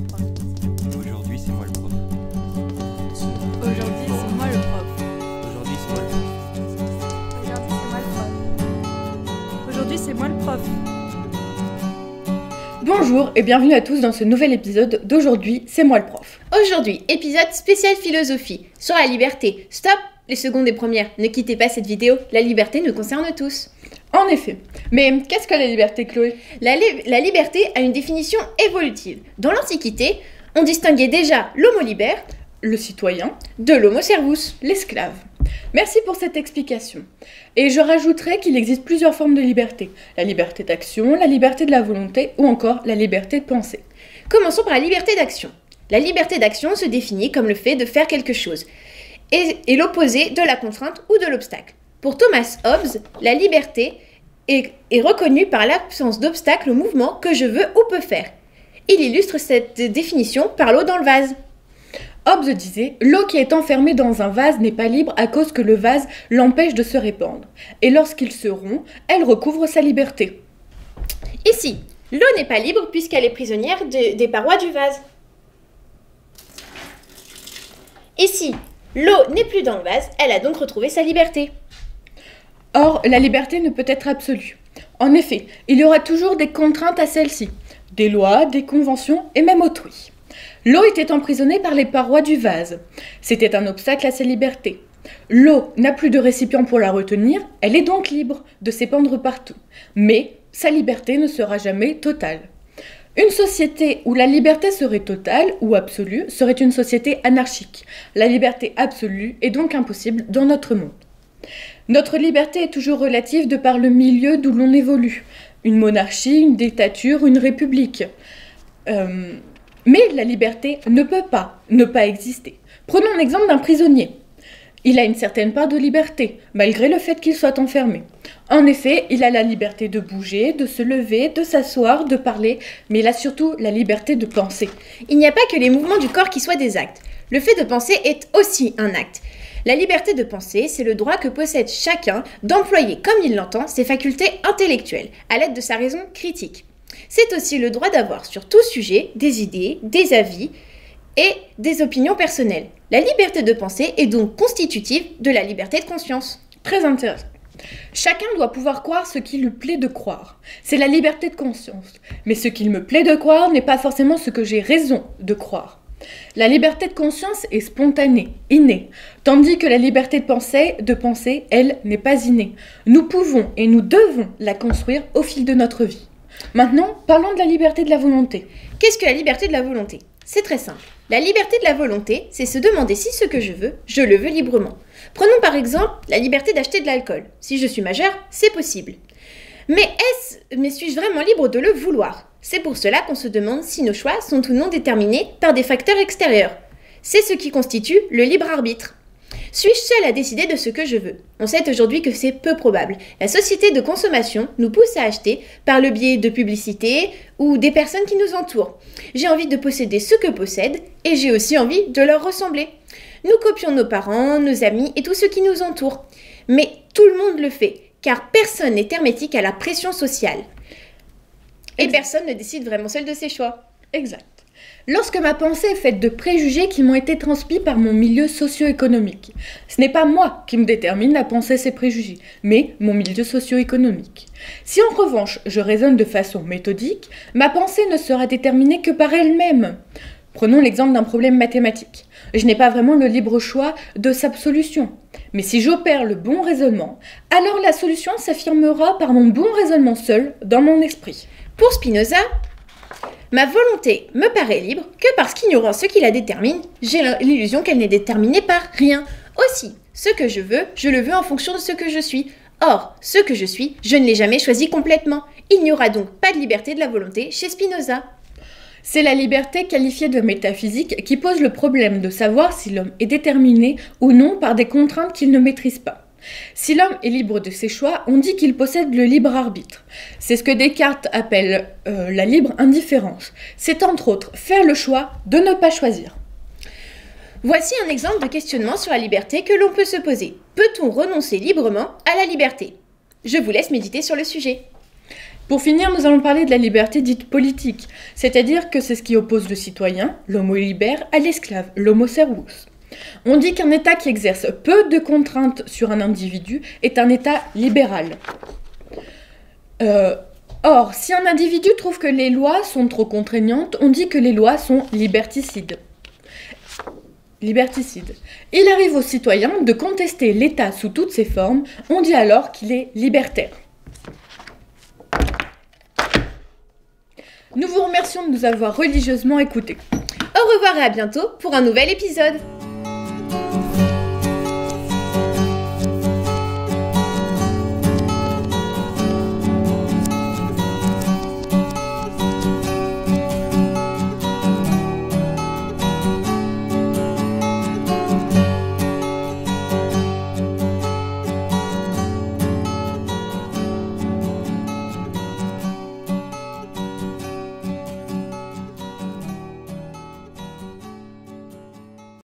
le prof. Aujourd'hui, c'est moi le prof. Aujourd'hui, c'est moi le prof. Aujourd'hui, c'est moi le prof. Aujourd'hui, c'est moi le prof. Bonjour et bienvenue à tous dans ce nouvel épisode d'Aujourd'hui, c'est moi le prof. Aujourd'hui, épisode spécial philosophie sur la liberté. Stop les secondes et premières, ne quittez pas cette vidéo, la liberté nous concerne tous. En effet. Mais qu'est-ce que la liberté, Chloé ? La liberté a une définition évolutive. Dans l'Antiquité, on distinguait déjà l'homo liber, Le citoyen, de l'homo servus. l'esclave. Merci pour cette explication. Et je rajouterai qu'il existe plusieurs formes de liberté. La liberté d'action, la liberté de la volonté ou encore la liberté de penser. Commençons par la liberté d'action. La liberté d'action se définit comme le fait de faire quelque chose et l'opposé de la contrainte ou de l'obstacle. Pour Thomas Hobbes, la liberté est reconnue par l'absence d'obstacle au mouvement que je veux ou peux faire. Il illustre cette définition par l'eau dans le vase. Hobbes disait « L'eau qui est enfermée dans un vase n'est pas libre à cause que le vase l'empêche de se répandre. Et lorsqu'il se rompt, elle recouvre sa liberté. » Ici, l'eau n'est pas libre puisqu'elle est prisonnière des parois du vase. Ici, l'eau n'est plus dans le vase, elle a donc retrouvé sa liberté. Or, la liberté ne peut être absolue. En effet, il y aura toujours des contraintes à celle-ci, des lois, des conventions et même autrui. L'eau était emprisonnée par les parois du vase. C'était un obstacle à sa liberté. L'eau n'a plus de récipient pour la retenir, elle est donc libre de s'épandre partout. Mais sa liberté ne sera jamais totale. Une société où la liberté serait totale ou absolue serait une société anarchique. La liberté absolue est donc impossible dans notre monde. Notre liberté est toujours relative de par le milieu d'où l'on évolue. Une monarchie, une dictature, une république. Mais la liberté ne peut pas ne pas exister. Prenons l'exemple d'un prisonnier. Il a une certaine part de liberté, malgré le fait qu'il soit enfermé. En effet, il a la liberté de bouger, de se lever, de s'asseoir, de parler, mais il a surtout la liberté de penser. Il n'y a pas que les mouvements du corps qui soient des actes. Le fait de penser est aussi un acte. La liberté de penser, c'est le droit que possède chacun d'employer, comme il l'entend, ses facultés intellectuelles, à l'aide de sa raison critique. C'est aussi le droit d'avoir sur tout sujet des idées, des avis et des opinions personnelles. La liberté de penser est donc constitutive de la liberté de conscience. Très intéressant. Chacun doit pouvoir croire ce qu'il lui plaît de croire. C'est la liberté de conscience. Mais ce qu'il me plaît de croire n'est pas forcément ce que j'ai raison de croire. La liberté de conscience est spontanée, innée, tandis que la liberté de penser, elle, n'est pas innée. Nous pouvons et nous devons la construire au fil de notre vie. Maintenant, parlons de la liberté de la volonté. Qu'est-ce que la liberté de la volonté ? C'est très simple. La liberté de la volonté, c'est se demander si ce que je le veux librement. Prenons par exemple la liberté d'acheter de l'alcool. Si je suis majeur, c'est possible. Mais suis-je vraiment libre de le vouloir ? C'est pour cela qu'on se demande si nos choix sont ou non déterminés par des facteurs extérieurs. C'est ce qui constitue le libre arbitre. Suis-je seul à décider de ce que je veux ? On sait aujourd'hui que c'est peu probable. La société de consommation nous pousse à acheter par le biais de publicité ou des personnes qui nous entourent. J'ai envie de posséder ce que possèdent et j'ai aussi envie de leur ressembler. Nous copions nos parents, nos amis et tous ceux qui nous entourent. Mais tout le monde le fait, car personne n'est hermétique à la pression sociale. Et personne ne décide vraiment seul de ses choix. Exact. Lorsque ma pensée est faite de préjugés qui m'ont été transmis par mon milieu socio-économique, ce n'est pas moi qui me détermine la pensée et ses préjugés, mais mon milieu socio-économique. Si en revanche je raisonne de façon méthodique, ma pensée ne sera déterminée que par elle-même. Prenons l'exemple d'un problème mathématique. Je n'ai pas vraiment le libre choix de sa solution. Mais si j'opère le bon raisonnement, alors la solution s'affirmera par mon bon raisonnement seul dans mon esprit. Pour Spinoza, ma volonté me paraît libre que parce qu'ignorant ce qui la détermine, j'ai l'illusion qu'elle n'est déterminée par rien. Aussi, ce que je le veux en fonction de ce que je suis. Or, ce que je suis, je ne l'ai jamais choisi complètement. Il n'y aura donc pas de liberté de la volonté chez Spinoza. C'est la liberté qualifiée de métaphysique qui pose le problème de savoir si l'homme est déterminé ou non par des contraintes qu'il ne maîtrise pas. Si l'homme est libre de ses choix, on dit qu'il possède le libre arbitre. C'est ce que Descartes appelle la libre indifférence. C'est entre autres faire le choix de ne pas choisir. Voici un exemple de questionnement sur la liberté que l'on peut se poser. Peut-on renoncer librement à la liberté ? Je vous laisse méditer sur le sujet. Pour finir, nous allons parler de la liberté dite politique, c'est-à-dire que c'est ce qui oppose le citoyen, l'homo liber, à l'esclave, l'homo servus. On dit qu'un État qui exerce peu de contraintes sur un individu est un État libéral. Or, si un individu trouve que les lois sont trop contraignantes, on dit que les lois sont liberticides. Il arrive au citoyen de contester l'État sous toutes ses formes, on dit alors qu'il est libertaire. Nous vous remercions de nous avoir religieusement écoutés. Au revoir et à bientôt pour un nouvel épisode.